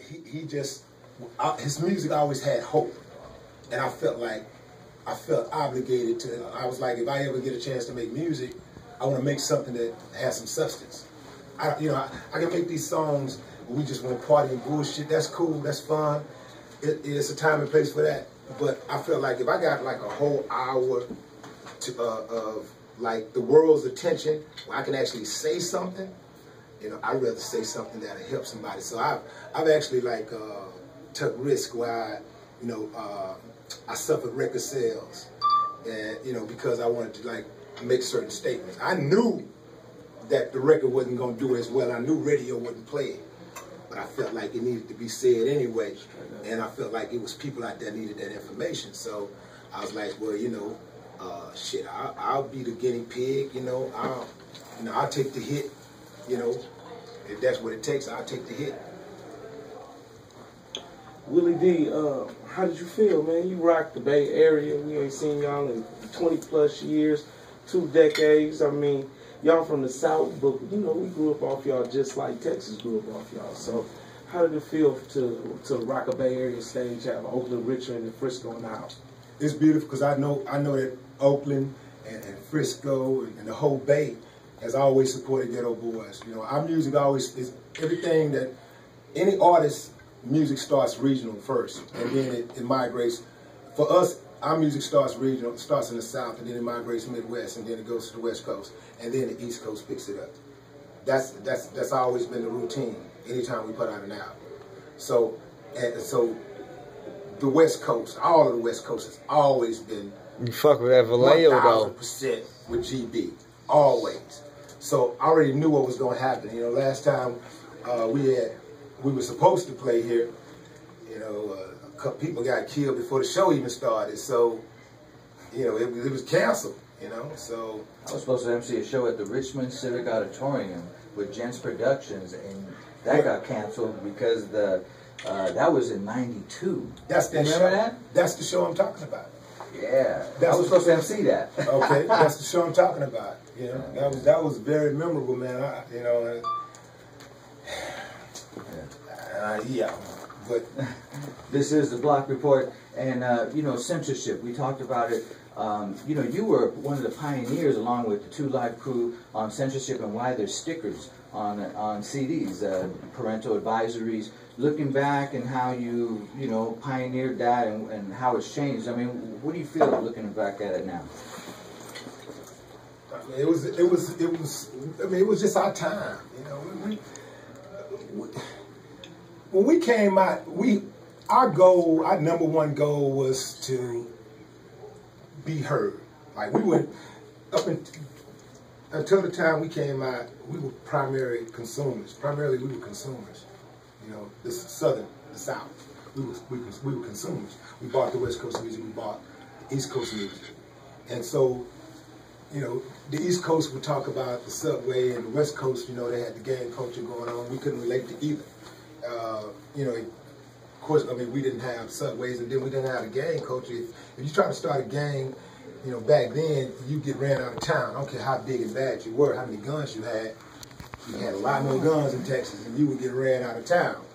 he just, his music always had hope. And I felt obligated to, I was like, if I ever get a chance to make music, I want to make something that has some substance. I can make these songs where we just want to party and bullshit. That's cool, that's fun. It's a time and place for that. But I felt like if I got like a whole hour of like the world's attention, where I can actually say something, I'd rather say something that'll help somebody. So I've actually like took risk where I suffered record sales, and because I wanted to like make certain statements. I knew that the record wasn't gonna do as well. I knew radio wouldn't play it, but I felt like it needed to be said anyway, and I felt like it was people out there needed that information. So I was like, well, shit, I'll be the guinea pig. I'll take the hit. If that's what it takes, I'll take the hit. Willie D, how did you feel, man? You rocked the Bay Area. We ain't seen y'all in 20 plus years, 2 decades. I mean, y'all from the South, but we grew up off y'all just like Texas grew up off y'all. So how did it feel to rock a Bay Area stage, have Oakland, Richmond, and Frisco in the house? It's beautiful because I know that Oakland and Frisco and the whole Bay has always supported Geto Boys. Our music always is everything that any artist. Music starts regional first, and then it migrates. For us, our music starts regional, starts in the South, and then it migrates Midwest, and then it goes to the West Coast, and then the East Coast picks it up. That's always been the routine. Anytime we put out an album, so the West Coast, all of the West Coast has always been. You fuck with that Vallejo though. 1,000% with GB, always. So I already knew what was going to happen. Last time we were supposed to play here. A couple people got killed before the show even started, so it was canceled. So I was supposed to MC a show at the Richmond Civic Auditorium with Gents Productions, and that got canceled because that was in '92. That's that Remember show. that? That's the show I'm talking about. Yeah, I was supposed to MC that. Okay, that's the show I'm talking about. That was very memorable, man. Yeah, but this is the Block Report, and censorship. We talked about it. You were one of the pioneers, along with the 2 Live crew, on censorship and why there's stickers on CDs, parental advisories. Looking back and how you pioneered that and how it's changed. I mean, what do you feel looking back at it now? It was just our time. When we came out, our #1 goal was to be heard. Like we went up until the time we came out, we were primarily consumers. Primarily, we were consumers. The Southern, the South, we were consumers. We bought the West Coast music, we bought East Coast music, and so the East Coast would talk about the subway, and the West Coast, they had the gang culture going on. We couldn't relate to either. Of course, we didn't have subways, and then we didn't have a gang culture. If you try to start a gang, back then, you get ran out of town. I don't care how big and bad you were, how many guns you had. You had a lot more guns in Texas, and you would get ran out of town.